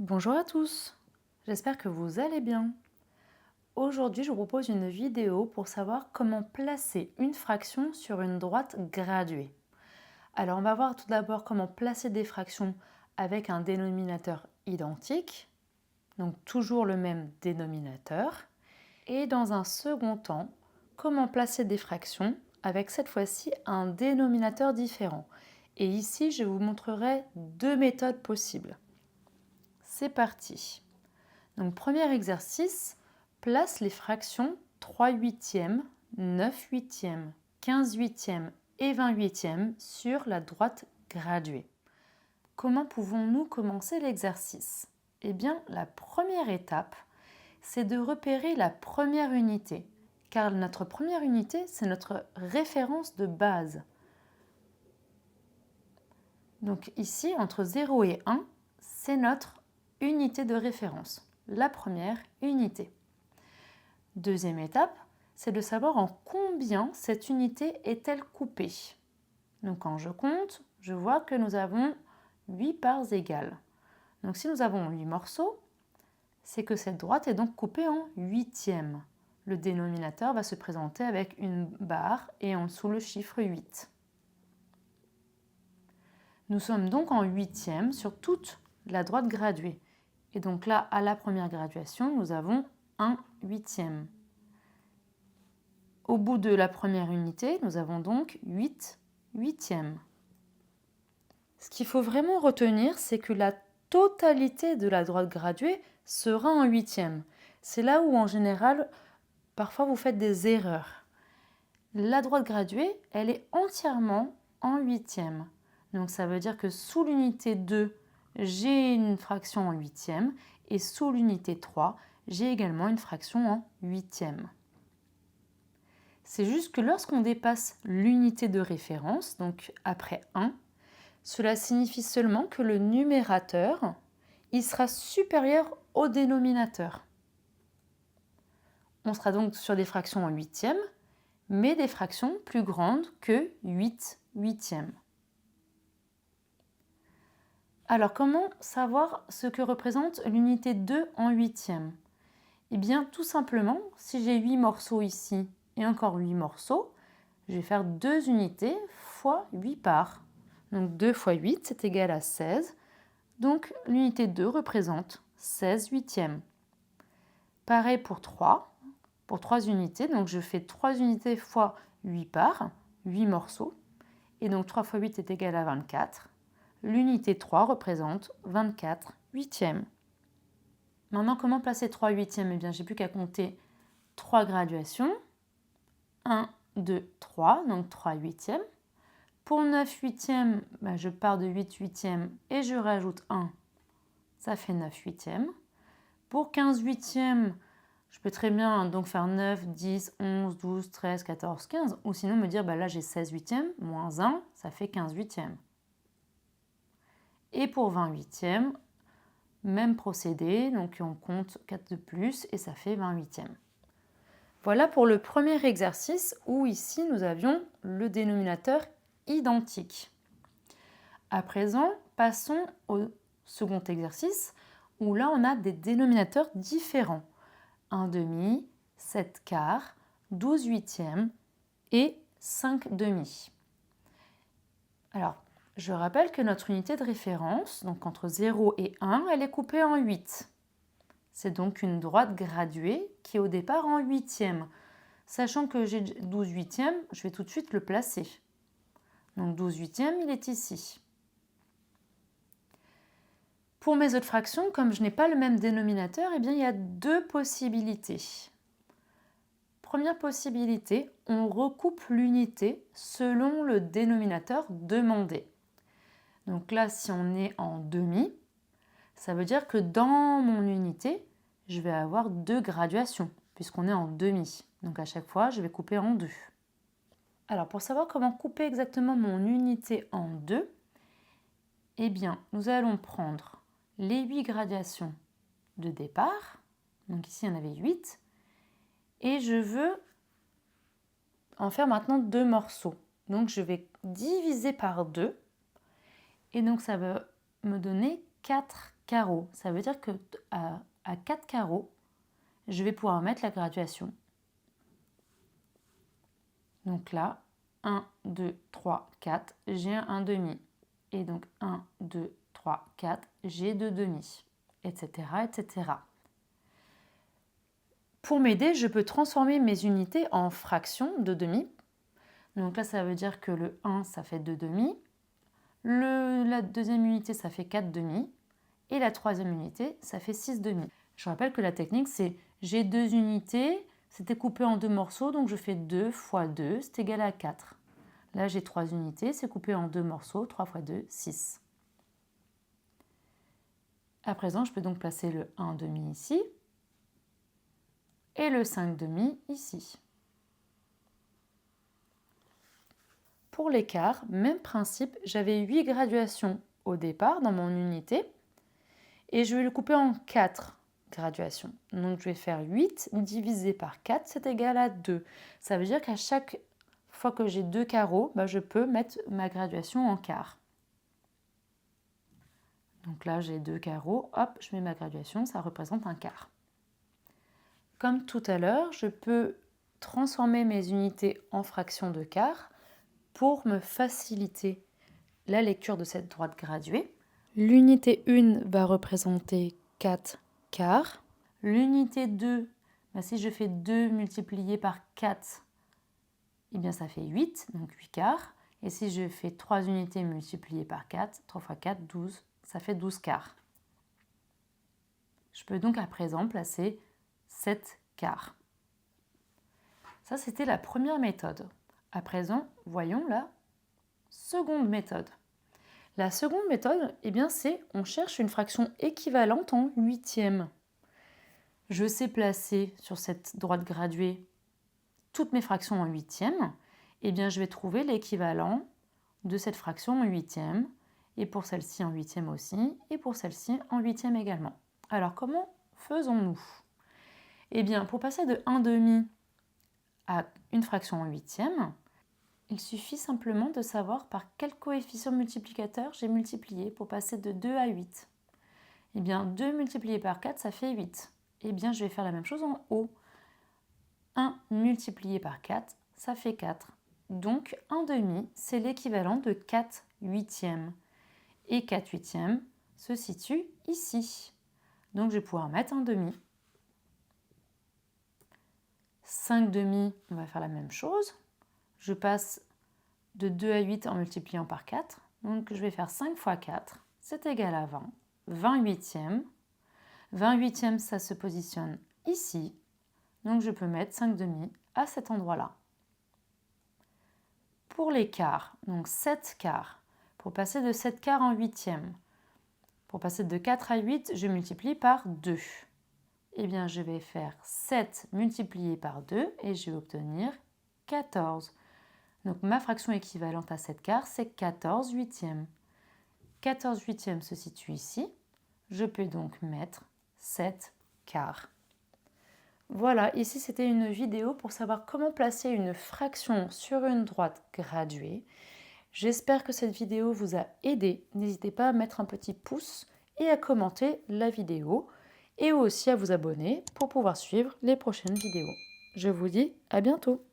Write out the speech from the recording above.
Bonjour à tous, j'espère que vous allez bien. Aujourd'hui, je vous propose une vidéo pour savoir comment placer une fraction sur une droite graduée. Alors, on va voir tout d'abord comment placer des fractions avec un dénominateur identique, donc toujours le même dénominateur. Et dans un second temps, comment placer des fractions avec cette fois-ci un dénominateur différent. Et ici, je vous montrerai deux méthodes possibles. C'est parti. Donc, premier exercice, place les fractions 3 huitièmes, 9 huitièmes, 15 huitièmes et 20 huitièmes sur la droite graduée. Comment pouvons-nous commencer l'exercice? Eh bien, la première étape, c'est de repérer la première unité, car notre première unité, c'est notre référence de base. Donc ici, entre 0 et 1, c'est notre unité de référence, la première unité. Deuxième étape, c'est de savoir en combien cette unité est-elle coupée. Donc quand je compte, je vois que nous avons 8 parts égales. Donc si nous avons 8 morceaux, c'est que cette droite est donc coupée en huitièmes. Le dénominateur va se présenter avec une barre et en dessous le chiffre 8. Nous sommes donc en huitièmes sur toute la droite graduée. Et donc là, à la première graduation, nous avons un huitième. Au bout de la première unité, nous avons donc 8 huitièmes. Ce qu'il faut vraiment retenir, c'est que la totalité de la droite graduée sera en huitièmes. C'est là où, en général, parfois vous faites des erreurs. La droite graduée, elle est entièrement en huitièmes. Donc ça veut dire que sous l'unité 2, j'ai une fraction en huitièmes et sous l'unité 3, j'ai également une fraction en huitièmes. C'est juste que lorsqu'on dépasse l'unité de référence, donc après 1, cela signifie seulement que le numérateur il sera supérieur au dénominateur. On sera donc sur des fractions en huitièmes, mais des fractions plus grandes que 8 huitièmes. Alors comment savoir ce que représente l'unité 2 en huitièmes? Eh bien tout simplement, si j'ai 8 morceaux ici et encore 8 morceaux, je vais faire 2 unités fois 8 parts. Donc 2 fois 8, c'est égal à 16. Donc l'unité 2 représente 16 huitièmes. Pareil pour 3 unités. Donc je fais 3 unités fois 8 parts, 8 morceaux. Et donc 3 fois 8 est égal à 24. L'unité 3 représente 24 huitièmes. Maintenant, comment placer 3 huitièmes? Eh bien, j'ai plus qu'à compter 3 graduations. 1, 2, 3, donc 3 huitièmes. Pour 9 huitièmes, je pars de 8 huitièmes et je rajoute 1, ça fait 9 huitièmes. Pour 15 huitièmes, je peux très bien donc faire 9, 10, 11, 12, 13, 14, 15. Ou sinon me dire, là j'ai 16 huitièmes, moins 1, ça fait 15 huitièmes. Et pour 20 huitièmes, même procédé, donc on compte 4 de plus et ça fait 20 huitièmes. Voilà pour le premier exercice où ici nous avions le dénominateur identique. À présent, passons au second exercice où là on a des dénominateurs différents. 1 demi, 7 quarts, 12 huitièmes et 5 demi. Alors, je rappelle que notre unité de référence, donc entre 0 et 1, elle est coupée en 8. C'est donc une droite graduée qui est au départ en huitièmes. Sachant que j'ai 12 huitièmes, je vais tout de suite le placer. Donc 12 huitièmes, il est ici. Pour mes autres fractions, comme je n'ai pas le même dénominateur, eh bien, il y a deux possibilités. Première possibilité, on recoupe l'unité selon le dénominateur demandé. Donc là, si on est en demi, ça veut dire que dans mon unité, je vais avoir deux graduations, puisqu'on est en demi. Donc à chaque fois, je vais couper en deux. Alors pour savoir comment couper exactement mon unité en deux, eh bien, nous allons prendre les 8 gradations de départ. Donc ici, il y en avait 8. Et je veux en faire maintenant deux morceaux. Donc je vais diviser par 2. Et donc ça va me donner 4 carreaux. Ça veut dire que à 4 carreaux, je vais pouvoir mettre la graduation. Donc là, 1, 2, 3, 4, j'ai un demi. Et donc 1, 2, 3, 4, j'ai 2 demi, etc., etc. Pour m'aider, je peux transformer mes unités en fractions de demi. Donc là, ça veut dire que le 1, ça fait 2 demi. La deuxième unité, ça fait 4 demi. Et la troisième unité, ça fait 6 demi. Je rappelle que la technique, c'est j'ai 2 unités, c'était coupé en 2 morceaux, donc je fais 2 fois 2, c'est égal à 4. Là, j'ai 3 unités, c'est coupé en 2 morceaux, 3 fois 2, 6. À présent, je peux donc placer le 1 demi ici et le 5 demi ici. Pour l'écart, même principe, j'avais 8 graduations au départ dans mon unité et je vais le couper en 4 graduations. Donc je vais faire 8 divisé par 4, c'est égal à 2. Ça veut dire qu'à chaque fois que j'ai 2 carreaux, je peux mettre ma graduation en quart. Donc là, j'ai 2 carreaux, hop, je mets ma graduation, ça représente un quart. Comme tout à l'heure, je peux transformer mes unités en fractions de quart pour me faciliter la lecture de cette droite graduée. L'unité 1 va représenter 4 quarts. L'unité 2, si je fais 2 multiplié par 4, eh bien ça fait 8, donc 8 quarts. Et si je fais 3 unités multipliées par 4, 3 fois 4, 12, ça fait 12 quarts. Je peux donc à présent placer 7 quarts. Ça, c'était la première méthode. À présent, voyons la seconde méthode. La seconde méthode, c'est on cherche une fraction équivalente en huitièmes. Je sais placer sur cette droite graduée toutes mes fractions en huitièmes. Je vais trouver l'équivalent de cette fraction en huitièmes. Et pour celle-ci en huitième aussi. Et pour celle-ci en huitième également. Alors, comment faisons-nous ? Pour passer de 1 demi à une fraction en huitième, il suffit simplement de savoir par quel coefficient multiplicateur j'ai multiplié pour passer de 2 à 8. 2 multiplié par 4, ça fait 8. Je vais faire la même chose en haut. 1 multiplié par 4, ça fait 4. Donc, 1 demi, c'est l'équivalent de 4 huitièmes. Et 4 huitièmes se situe ici. Donc, je vais pouvoir mettre un demi. 5 demi, on va faire la même chose. Je passe de 2 à 8 en multipliant par 4. Donc, je vais faire 5 fois 4, c'est égal à 20. 20 huitièmes. 20 huitièmes, ça se positionne ici. Donc, je peux mettre 5 demi à cet endroit-là. Pour les quarts, donc 7 quarts. Pour passer de 7 quarts en huitièmes, pour passer de 4 à 8, je multiplie par 2. Je vais faire 7 multiplié par 2 et je vais obtenir 14. Donc, ma fraction équivalente à 7 quarts, c'est 14 huitièmes. 14 huitièmes se situe ici. Je peux donc mettre 7 quarts. Voilà, ici c'était une vidéo pour savoir comment placer une fraction sur une droite graduée. J'espère que cette vidéo vous a aidé. N'hésitez pas à mettre un petit pouce et à commenter la vidéo et aussi à vous abonner pour pouvoir suivre les prochaines vidéos. Je vous dis à bientôt.